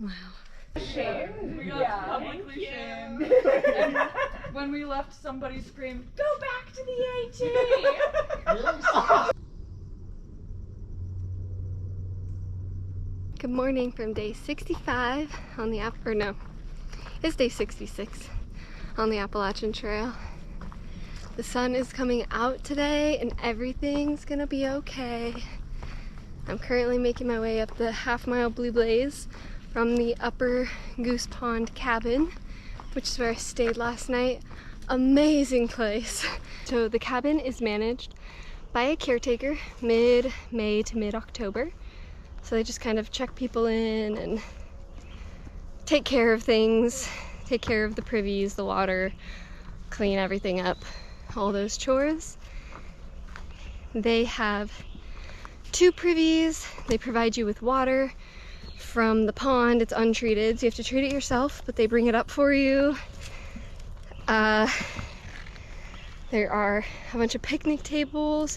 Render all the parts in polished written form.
Wow. Shamed. We got publicly shamed. And when we left, somebody screamed, "Go back to the AT!" Good morning from day 65 on the it's day 66 on the Appalachian Trail. The sun is coming out today and everything's gonna be okay. I'm currently making my way up the half-mile blue blaze from the upper Goose Pond cabin, which is where I stayed last night. Amazing place. So the cabin is managed by a caretaker mid-May to mid-October. So they just kind of check people in and take care of things, take care of the privies, the water, clean everything up, all those chores. They have 2 privies. They provide you with water from the pond. It's untreated, so you have to treat it yourself, but they bring it up for you. There are a bunch of picnic table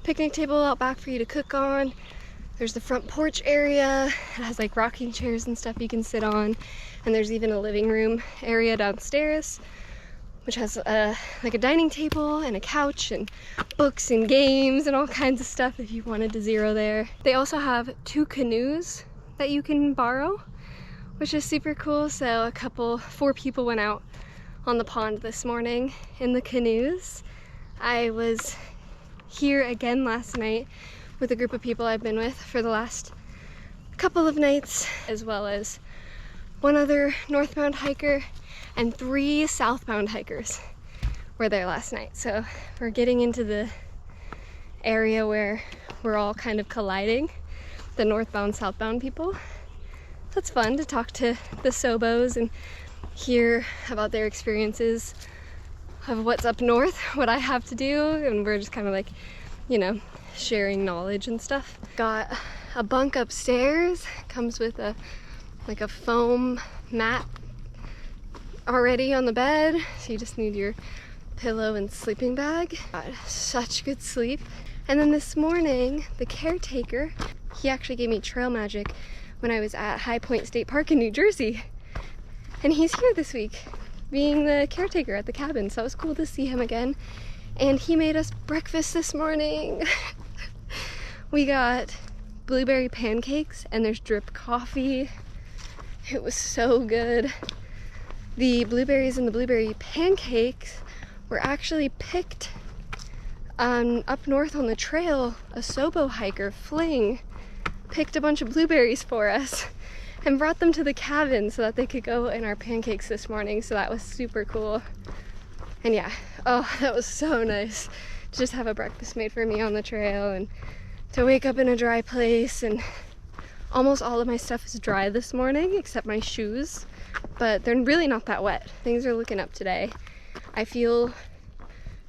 out back for you to cook on. There's the front porch area. It has like rocking chairs and stuff you can sit on. And there's even a living room area downstairs, which has like a dining table and a couch and books and games and all kinds of stuff if you wanted to zero there. They also have 2 canoes that you can borrow, which is super cool. So 4 people went out on the pond this morning in the canoes. I was here again last night with a group of people I've been with for the last couple of nights, as well as 1 other northbound hiker and 3 southbound hikers were there last night. So we're getting into the area where we're all kind of colliding, the northbound, southbound people. So it's fun to talk to the Sobos and hear about their experiences of what's up north, what I have to do, and we're just kind of like, you know, sharing knowledge and stuff. Got a bunk upstairs, comes with a foam mat already on the bed, so you just need your pillow and sleeping bag. Got such good sleep. And then this morning, the caretaker, he actually gave me trail magic when I was at High Point State Park in New Jersey. And he's here this week, being the caretaker at the cabin, so it was cool to see him again. And he made us breakfast this morning. We got blueberry pancakes and there's drip coffee. It was so good. The blueberries and the blueberry pancakes were actually picked up north on the trail. A Sobo hiker, Fling, picked a bunch of blueberries for us and brought them to the cabin so that they could go in our pancakes this morning. So that was super cool. And yeah, oh, that was so nice to just have a breakfast made for me on the trail and to wake up in a dry place. And almost all of my stuff is dry this morning except my shoes, but they're really not that wet. Things are looking up today. I feel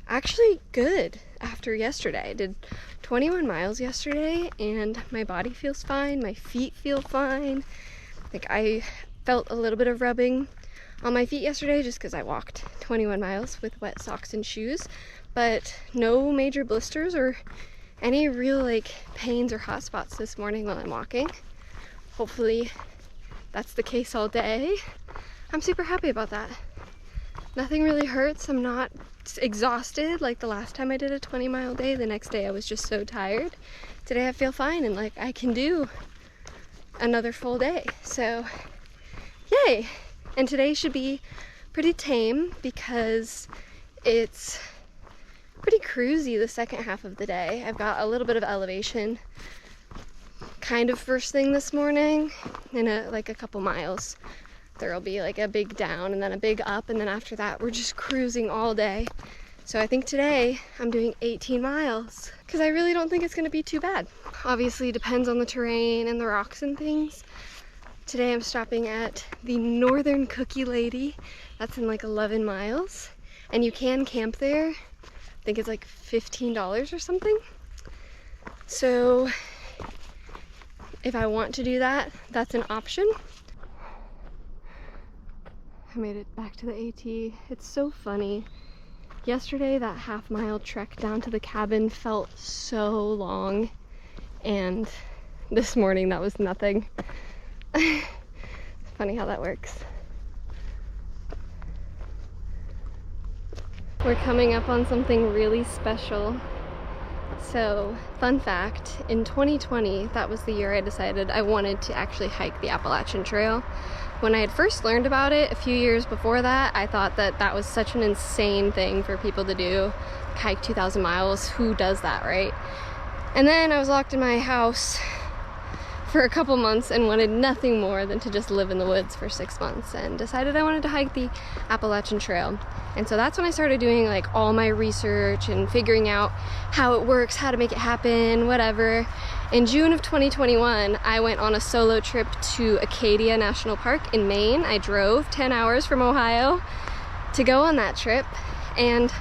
actually good after yesterday. I did 21 miles yesterday and my body feels fine, my feet feel fine. Like I felt a little bit of rubbing on my feet yesterday just because I walked 21 miles with wet socks and shoes, but no major blisters or any real like pains or hot spots this morning while I'm walking. Hopefully that's the case all day. I'm super happy about that. Nothing really hurts. I'm not exhausted like the last time I did a 20-mile day. The next day I was just so tired. Today I feel fine and like I can do another full day. So yay! And today should be pretty tame because it's pretty cruisy the second half of the day. I've got a little bit of elevation kind of first thing this morning. In like a couple miles there'll be like a big down and then a big up, and then after that we're just cruising all day. So I think today I'm doing 18 miles because I really don't think it's going to be too bad. Obviously it depends on the terrain and the rocks and things. Today I'm stopping at the Northern Cookie Lady. That's in like 11 miles. And you can camp there. I think it's like $15 or something. So if I want to do that, that's an option. I made it back to the AT. It's so funny. Yesterday, that half-mile trek down to the cabin felt so long, and this morning that was nothing. Funny how that works. We're coming up on something really special. So, fun fact, in 2020, that was the year I decided I wanted to actually hike the Appalachian Trail. When I had first learned about it a few years before that, I thought that that was such an insane thing for people to do. Hike 2,000 miles, who does that, right? And then I was locked in my house for a couple months and wanted nothing more than to just live in the woods for 6 months, and decided I wanted to hike the Appalachian Trail. And so that's when I started doing like all my research and figuring out how it works, how to make it happen, whatever. In June of 2021, I went on a solo trip to Acadia National Park in Maine. I drove 10 hours from Ohio to go on that trip, and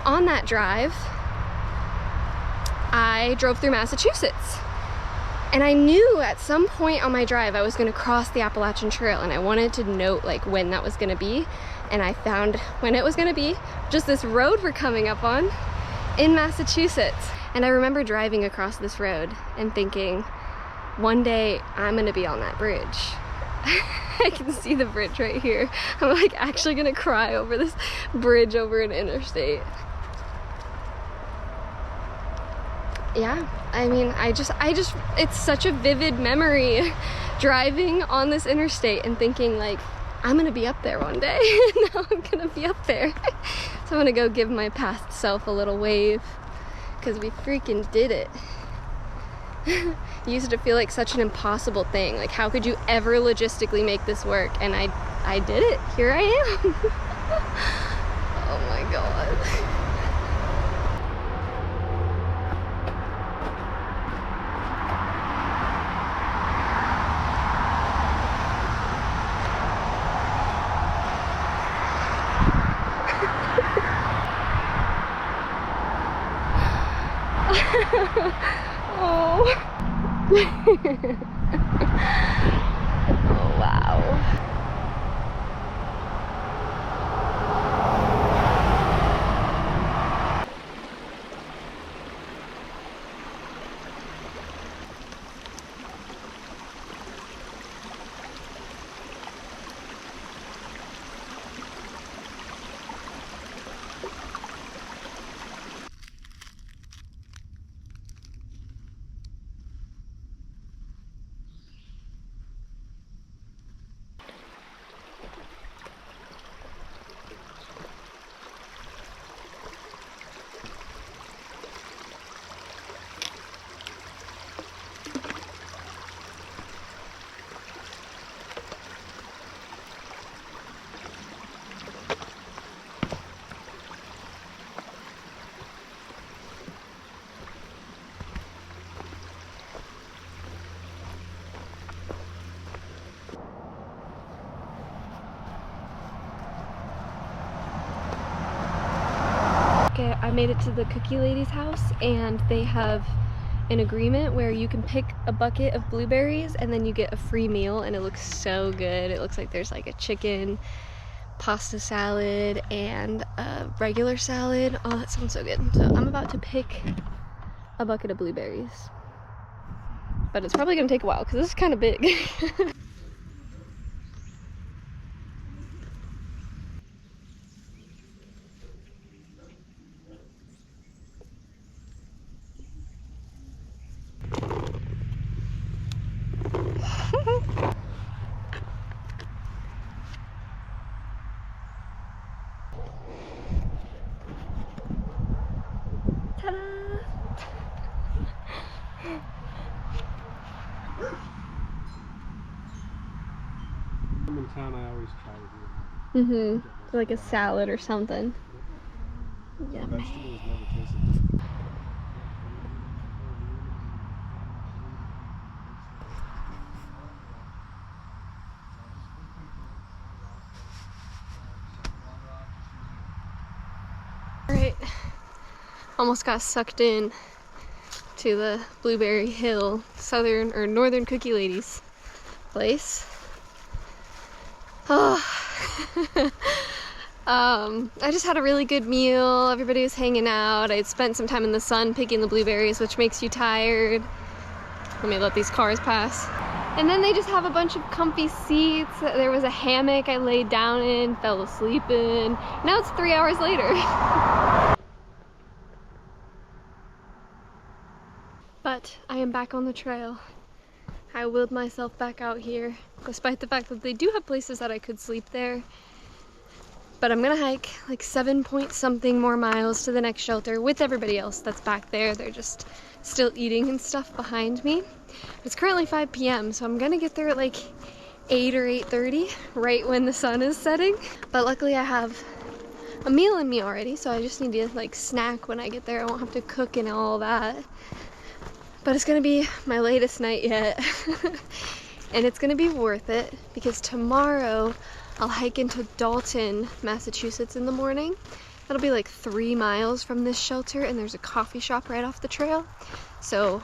on that drive, I drove through Massachusetts. And I knew at some point on my drive I was going to cross the Appalachian Trail, and I wanted to note like when that was going to be. And I found when it was going to be, just this road we're coming up on in Massachusetts. And I remember driving across this road and thinking, one day I'm going to be on that bridge. I can see the bridge right here. I'm like actually going to cry over this bridge over an interstate. Yeah, I mean, I just, it's such a vivid memory driving on this interstate and thinking like, I'm gonna be up there one day. Now I'm gonna be up there. So I'm gonna go give my past self a little wave, because we freaking did it. It used to feel like such an impossible thing. Like, how could you ever logistically make this work? And I did it. Here I am. Oh my God. Oh. Oh, wow. Okay, I made it to the cookie lady's house, and they have an agreement where you can pick a bucket of blueberries and then you get a free meal, and it looks so good. It looks like there's like a chicken pasta salad and a regular salad. Oh, that sounds so good. So I'm about to pick a bucket of blueberries, but it's probably gonna take a while because this is kind of big. In town, I always try to do that. Like a salad or something. Yeah. Vegetables never tasted. Alright, almost got sucked in to the Blueberry Hill Southern or Northern Cookie Lady's place. Oh. I just had a really good meal. Everybody was hanging out. I had spent some time in the sun picking the blueberries, which makes you tired. Let me let these cars pass. And then they just have a bunch of comfy seats. There was a hammock I laid down in, fell asleep in. Now it's 3 hours later. But I am back on the trail. I willed myself back out here, despite the fact that they do have places that I could sleep there. But I'm gonna hike like 7-point-something more miles to the next shelter with everybody else that's back there. They're just still eating and stuff behind me. It's currently 5 p.m. so I'm gonna get there at like 8 or 8:30, right when the sun is setting. But luckily I have a meal in me already, so I just need to like snack when I get there. I won't have to cook and all that. But it's gonna be my latest night yet. And it's gonna be worth it because tomorrow I'll hike into Dalton, Massachusetts in the morning. That'll be like 3 miles from this shelter, and there's a coffee shop right off the trail. So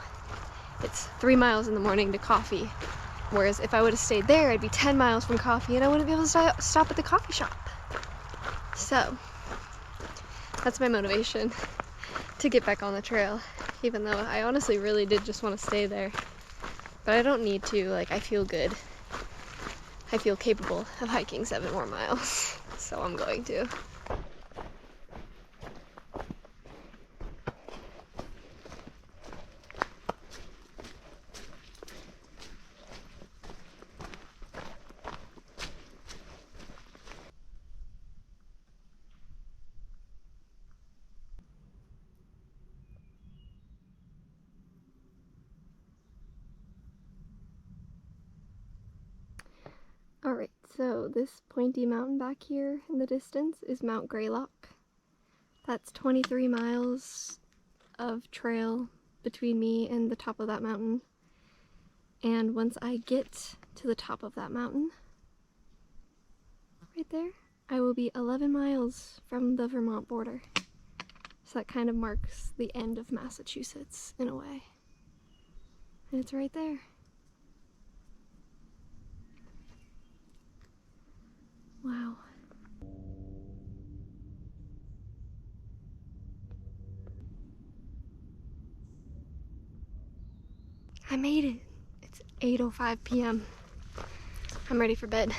it's 3 miles in the morning to coffee. Whereas if I would have stayed there, I'd be 10 miles from coffee and I wouldn't be able to stop at the coffee shop. So that's my motivation to get back on the trail, even though I honestly really did just want to stay there. But I don't need to, like, I feel good. I feel capable of hiking 7 more miles, so I'm going to. Alright, so this pointy mountain back here in the distance is Mount Greylock. That's 23 miles of trail between me and the top of that mountain. And once I get to the top of that mountain, right there, I will be 11 miles from the Vermont border. So that kind of marks the end of Massachusetts in a way. And it's right there. Wow. I made it. It's 8:05 p.m. I'm ready for bed.